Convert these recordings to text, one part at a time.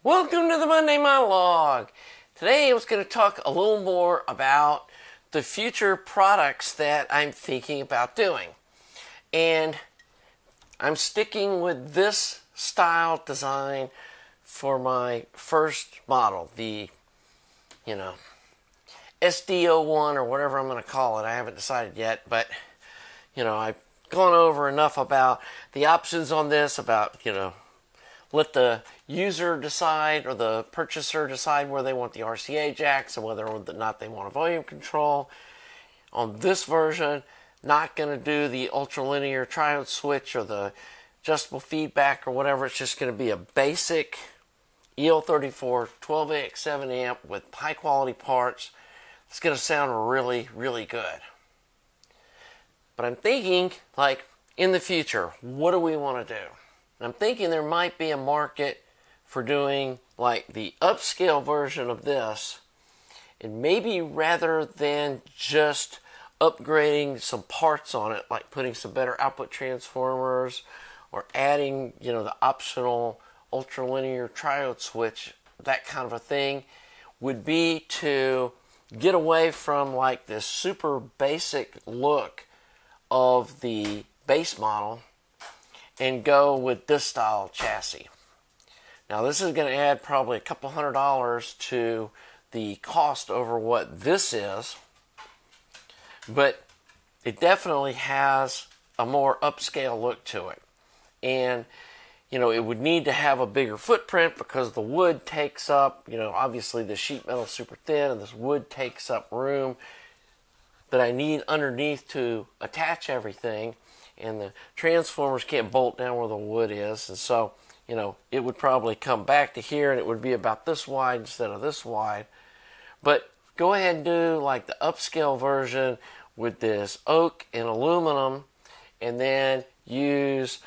Welcome to the Monday Monologue. Today I was going to talk a little more about the future products that I'm thinking about doing. And I'm sticking with this style design for my first model, the, SD01 or whatever I'm going to call it. I haven't decided yet, but, I've gone over enough about the options on this, about, let the user decide or the purchaser decide where they want the RCA jacks and whether or not they want a volume control. On this version, not going to do the ultralinear triode switch or the adjustable feedback or whatever. It's just going to be a basic EL34 12AX7 amp with high quality parts. It's going to sound really, really good. But I'm thinking, in the future, what do we want to do? I'm thinking there might be a market for doing the upscale version of this, and maybe rather than just upgrading some parts on it, like putting some better output transformers or adding, the optional ultralinear triode switch, that kind of a thing, would be to get away from this super basic look of the base model and go with this style chassis. Now this is going to add probably a couple $100 to the cost over what this is, but it definitely has a more upscale look to it. And it would need to have a bigger footprint because the wood takes up, obviously the sheet metal is super thin and this wood takes up room that I need underneath to attach everything. And the transformers can't bolt down where the wood is, and so it would probably come back to here and it would be about this wide instead of this wide. But go ahead and do the upscale version with this oak and aluminum, and then use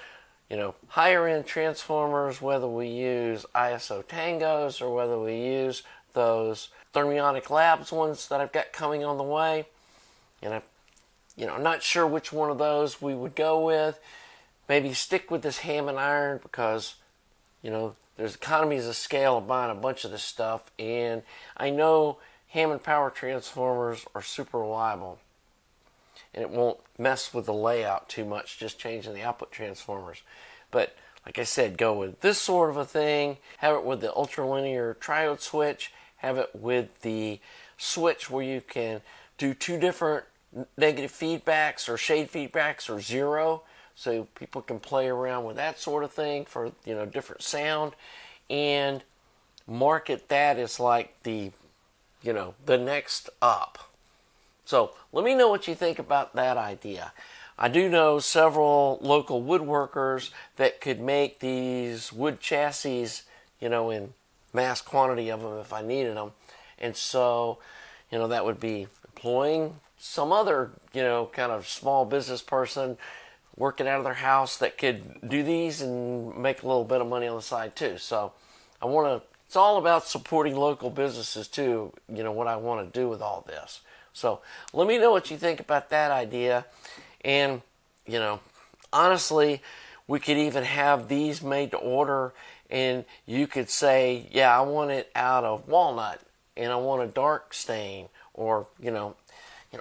higher end transformers, whether we use ISO Tangos or whether we use those Thermionic Labs ones that I've got coming on the way. And I'm not sure which one of those we would go with. Maybe stick with this Hammond iron because, there's economies of scale of buying a bunch of this stuff. And I know Hammond power transformers are super reliable. And it won't mess with the layout too much, just changing the output transformers. But like I said, go with this sort of a thing. Have it with the ultralinear triode switch. Have it with the switch where you can do two different negative feedbacks or shade feedbacks or zero, so people can play around with that sort of thing for different sound, and market that as the the next up. So let me know what you think about that idea. I do know several local woodworkers that could make these wood chassis in mass quantity of them if I needed them, and so that would be employing some other, kind of small business person working out of their house that could do these and make a little bit of money on the side too. So it's all about supporting local businesses too, what I want to do with all this. So let me know what you think about that idea. And, honestly, we could even have these made to order and you could say, yeah, I want it out of walnut and I want a dark stain, or,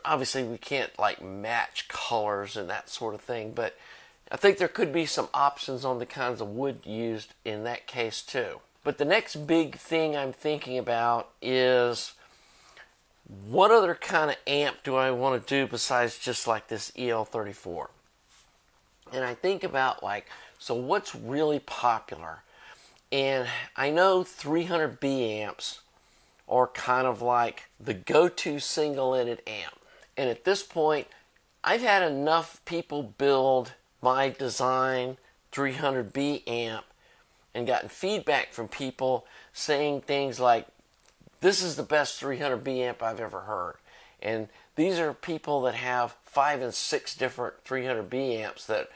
obviously we can't match colors and that sort of thing, but I think there could be some options on the kinds of wood used in that case too. But the next big thing I'm thinking about is what other kind of amp do I want to do besides just this EL34? And I think about so what's really popular? And I know 300B amps are kind of the go-to single-ended amp. And at this point, I've had enough people build my design 300B amp and gotten feedback from people saying things like, this is the best 300B amp I've ever heard. And these are people that have 5 and 6 different 300B amps that,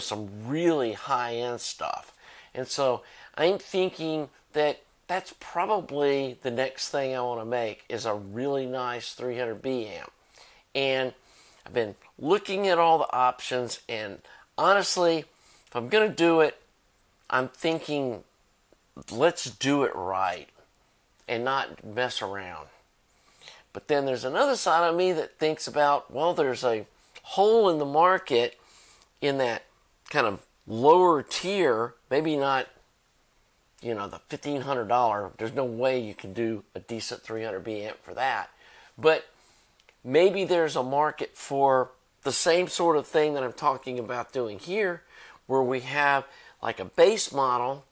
some really high-end stuff. And so I'm thinking that that's probably the next thing I want to make, is a really nice 300B amp. And I've been looking at all the options, and honestly, if I'm going to do it, I'm thinking, let's do it right and not mess around. But then there's another side of me that thinks about, well, there's a hole in the market in that kind of lower tier, maybe not, the $1,500. There's no way you can do a decent 300B amp for that. But maybe there's a market for the same sort of thing that I'm talking about doing here, where we have like a base model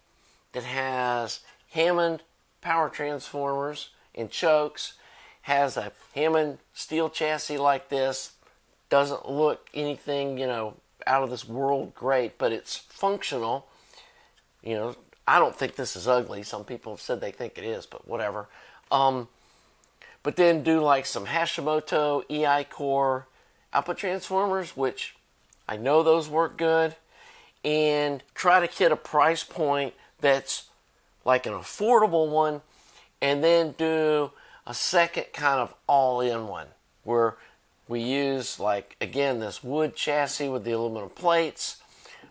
that has Hammond power transformers and chokes, has a Hammond steel chassis like this, doesn't look anything, out of this world great, but it's functional. I don't think this is ugly. Some people have said they think it is, but whatever. But then do like some Hashimoto EI core output transformers, which I know those work good, and try to hit a price point that's like an affordable one, and then do a second kind of all-in one where we use, like, again, this wood chassis with the aluminum plates.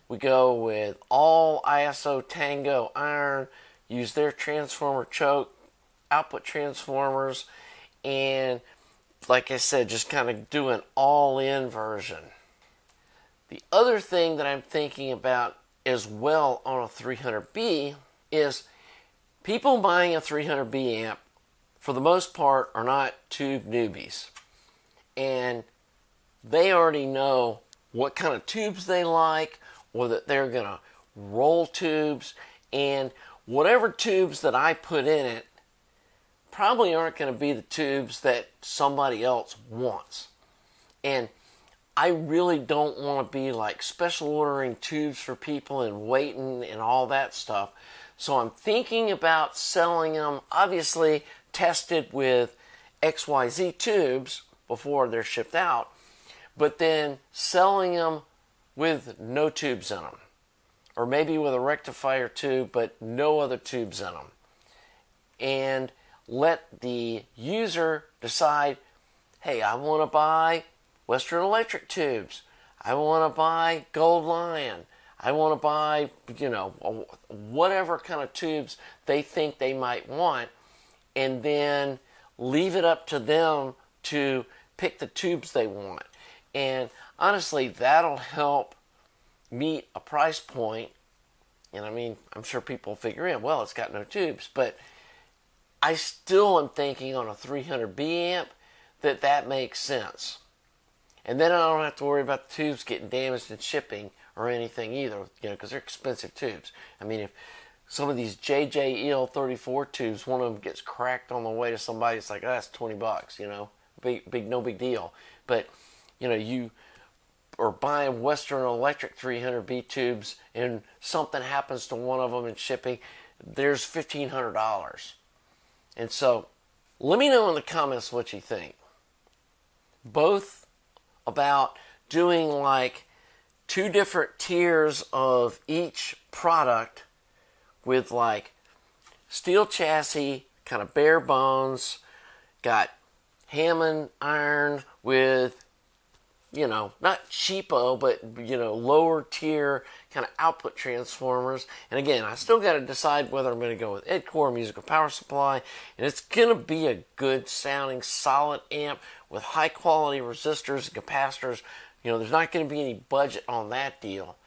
We go with all ISO Tango iron, use their transformer choke, output transformers, and like I said, just kind of do an all-in version. The other thing that I'm thinking about as well on a 300B is people buying a 300B amp, for the most part, are not tube newbies. And they already know what kind of tubes they like, or that they're going to roll tubes, and whatever tubes that I put in it probably aren't going to be the tubes that somebody else wants. And I really don't want to be like special ordering tubes for people and waiting and all that stuff. So I'm thinking about selling them, obviously tested with XYZ tubes before they're shipped out, but then selling them with no tubes in them, or maybe with a rectifier tube but no other tubes in them, and let the user decide, hey, I want to buy Western Electric tubes, I want to buy Gold Lion, I want to buy, whatever kind of tubes they think they might want, and then leave it up to them to pick the tubes they want. And honestly, that'll help meet a price point. And I mean, I'm sure people figure in, well, it's got no tubes, but I still am thinking on a 300B amp that makes sense. And then I don't have to worry about the tubes getting damaged in shipping or anything either, because they're expensive tubes. I mean, if some of these JJ EL34 tubes, one of them gets cracked on the way to somebody, it's like, oh, that's $20, no big deal. But, you are buying Western Electric 300B tubes and something happens to one of them in shipping, there's $1,500. And so, let me know in the comments what you think. Both about doing like 2 different tiers of each product with like steel chassis, kind of bare bones, got Hammond iron with, not cheapo, but, lower tier kind of output transformers. And again, I still got to decide whether I'm going to go with EdCore musical power supply. And it's going to be a good sounding, solid amp with high quality resistors and capacitors. There's not going to be any budget on that deal.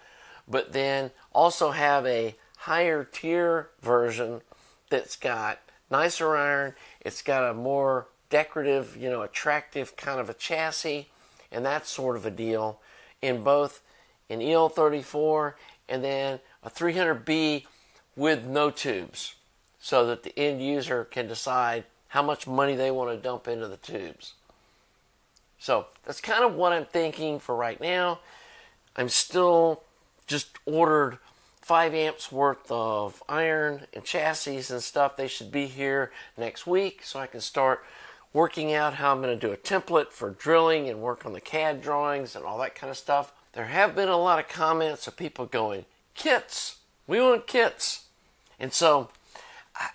But then also have a higher tier version that's got nicer iron. It's got a more decorative, attractive kind of a chassis and that sort of a deal in both an EL34 and then a 300B with no tubes, so that the end user can decide how much money they want to dump into the tubes. So that's kind of what I'm thinking for right now. I'm still just ordered 5 amps worth of iron and chassis and stuff. They should be here next week so I can start working out how I'm going to do a template for drilling and work on the CAD drawings and all that kind of stuff. There have been a lot of comments of people going, kits, we want kits. And so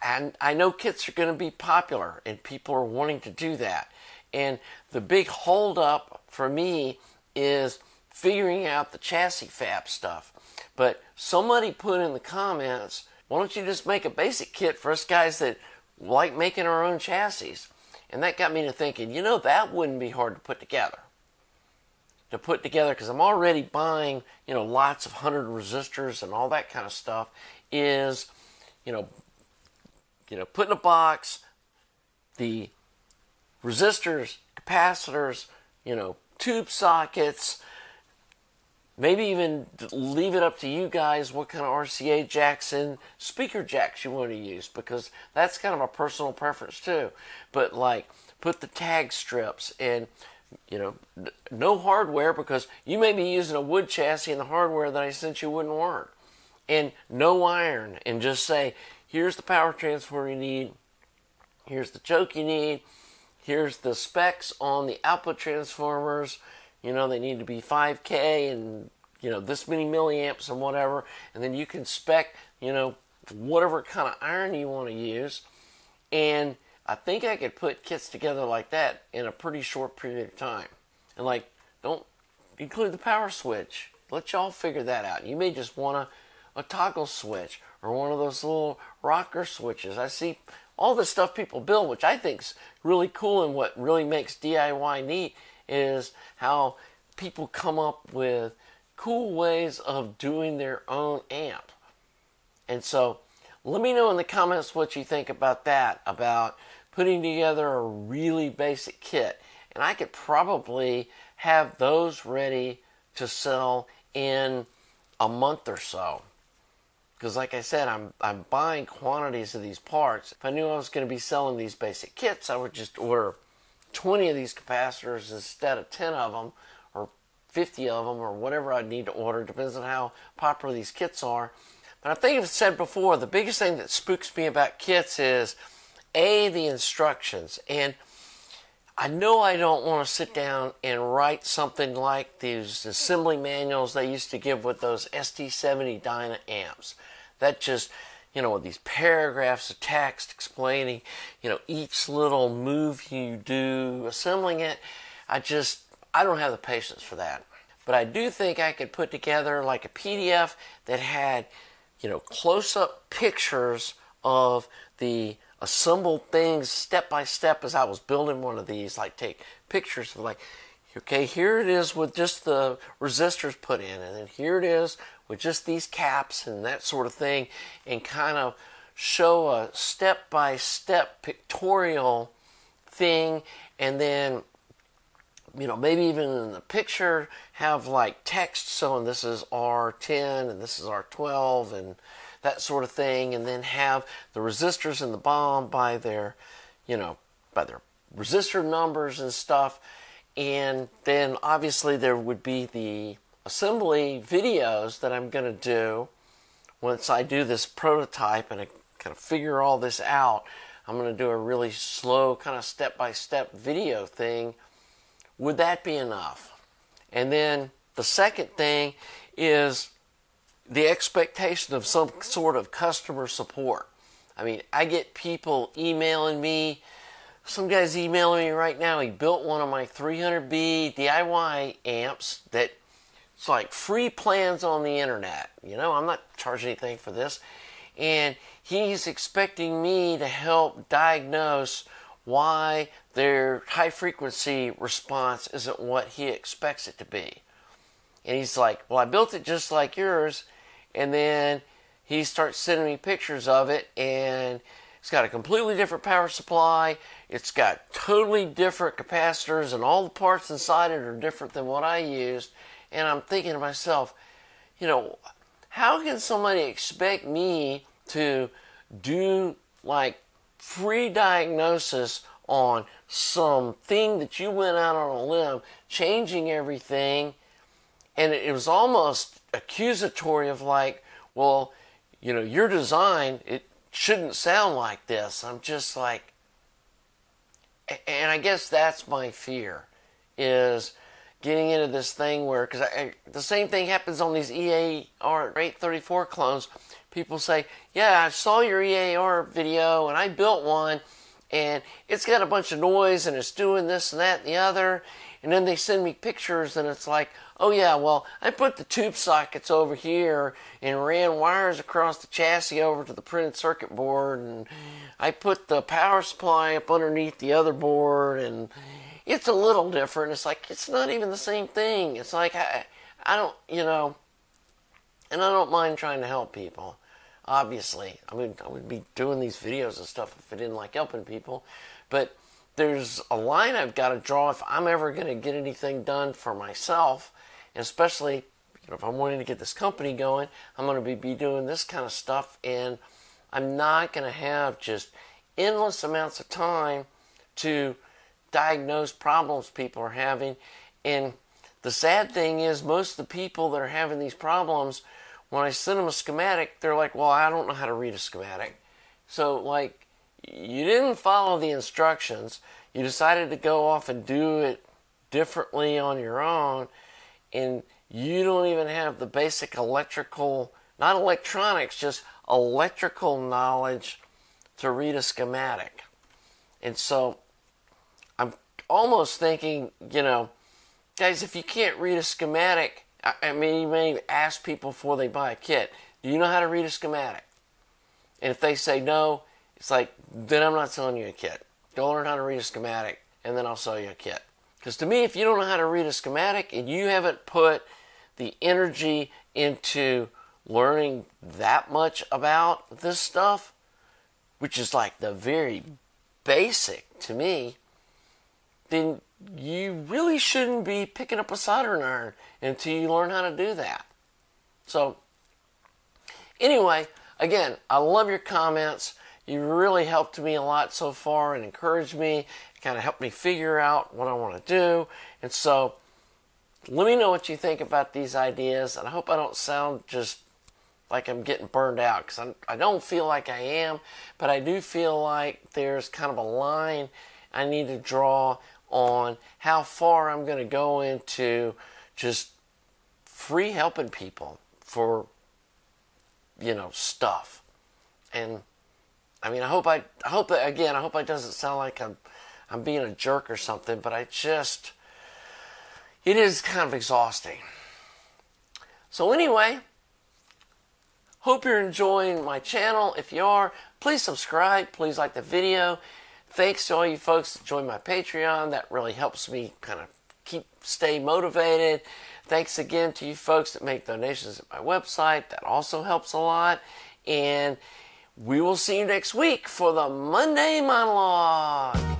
I know kits are going to be popular and people are wanting to do that. And the big hold up for me is figuring out the chassis fab stuff. But somebody put in the comments, why don't you just make a basic kit for us guys that like making our own chassis? And that got me to thinking, that wouldn't be hard to put together. Because I'm already buying, lots of 100 resistors and all that kind of stuff, is, put in a box the resistors, capacitors, tube sockets, maybe even leave it up to you guys what kind of RCA jacks and speaker jacks you want to use, because that's kind of a personal preference too. But like, put the tag strips and, no hardware, because you may be using a wood chassis and the hardware that I sent you wouldn't work. And no iron, and just say, here's the power transformer you need, here's the choke you need, here's the specs on the output transformers. They need to be 5K and, this many milliamps and whatever. And then you can spec, whatever kind of iron you want to use. And I think I could put kits together like that in a pretty short period of time. And don't include the power switch. Let y'all figure that out. You may just want a toggle switch or one of those little rocker switches. I see all the stuff people build, which I think is really cool, and what really makes DIY neat is how people come up with cool ways of doing their own amp. And so let me know in the comments what you think about that, about putting together a really basic kit. And I could probably have those ready to sell in a month or so. Because like I said, I'm buying quantities of these parts. If I knew I was going to be selling these basic kits, I would just order 20 of these capacitors instead of 10 of them, or 50 of them, or whatever I'd need to order. Depends on how popular these kits are. But I think I've said before, the biggest thing that spooks me about kits is, the instructions. And I know I don't want to sit down and write something like these assembly manuals they used to give with those ST70 Dyna amps. That just, with these paragraphs of text explaining, each little move you do, assembling it. I don't have the patience for that. But I do think I could put together like a PDF that had, close-up pictures of the assembled things step by step as I was building one of these. Like, take pictures of okay, here it is with just the resistors put in, and then here it is with just these caps and that sort of thing, and kind of show a step-by-step pictorial thing. And then, maybe even in the picture have like text showing this is R10 and this is R12 and that sort of thing, and then have the resistors in the BOM by their, by their resistor numbers and stuff. And then obviously there would be the assembly videos that I'm going to do once I do this prototype and I kind of figure all this out. I'm going to do a really slow kind of step-by-step video thing. Would that be enough? And then the second thing is the expectation of some sort of customer support. I mean, I get people emailing me. Some guy's emailing me right now. He built one of my 300B DIY amps that it's like free plans on the internet. I'm not charging anything for this. And he's expecting me to help diagnose why their high frequency response isn't what he expects it to be. And he's like, well, I built it just like yours. And then he starts sending me pictures of it, and it's got a completely different power supply. It's got totally different capacitors, and all the parts inside it are different than what I used. And I'm thinking to myself, how can somebody expect me to do like free diagnosis on something that you went out on a limb, changing everything? And it was almost accusatory of like, well, your design, it shouldn't sound like this. I'm just like, and I guess that's my fear, is getting into this thing where, because the same thing happens on these EAR 834 clones. People say, yeah, I saw your EAR video and I built one and it's got a bunch of noise and it's doing this and that and the other. And then they send me pictures and it's like, oh yeah, well, I put the tube sockets over here and ran wires across the chassis over to the printed circuit board, and I put the power supply up underneath the other board, and it's a little different. It's like, it's not even the same thing. It's like, I don't, you know, and I don't mind trying to help people. Obviously, I mean, I would be doing these videos and stuff if I didn't like helping people, but there's a line I've got to draw if I'm ever going to get anything done for myself, and especially, you know, if I'm wanting to get this company going, I'm going to be doing this kind of stuff, and I'm not going to have just endless amounts of time to diagnose problems people are having. And the sad thing is, most of the people that are having these problems, when I send them a schematic, they're like, well, I don't know how to read a schematic. So, like, you didn't follow the instructions. You decided to go off and do it differently on your own, and you don't even have the basic electrical, not electronics, just electrical knowledge to read a schematic. And so, I'm almost thinking, you know, guys, if you can't read a schematic, I mean, you may ask people before they buy a kit, do you know how to read a schematic? And if they say no, it's like, then I'm not selling you a kit. Go learn how to read a schematic, and then I'll sell you a kit. Because to me, if you don't know how to read a schematic, and you haven't put the energy into learning that much about this stuff, which is like the very basic to me, then you really shouldn't be picking up a soldering iron until you learn how to do that. So, anyway, again, I love your comments. You really helped me a lot so far and encouraged me, kind of helped me figure out what I want to do. And so, let me know what you think about these ideas. And I hope I don't sound just like I'm getting burned out, because I don't feel like I am, but I do feel like there's kind of a line I need to draw on how far I'm going to go into just free helping people for, you know, stuff. And I mean, I hope that it doesn't sound like I'm being a jerk or something, but it is kind of exhausting. So anyway, hope you're enjoying my channel. If you are, please subscribe, please like the video. Thanks to all you folks that join my Patreon. That really helps me kind of stay motivated. Thanks again to you folks that make donations at my website. That also helps a lot. And we will see you next week for the Monday Monologue.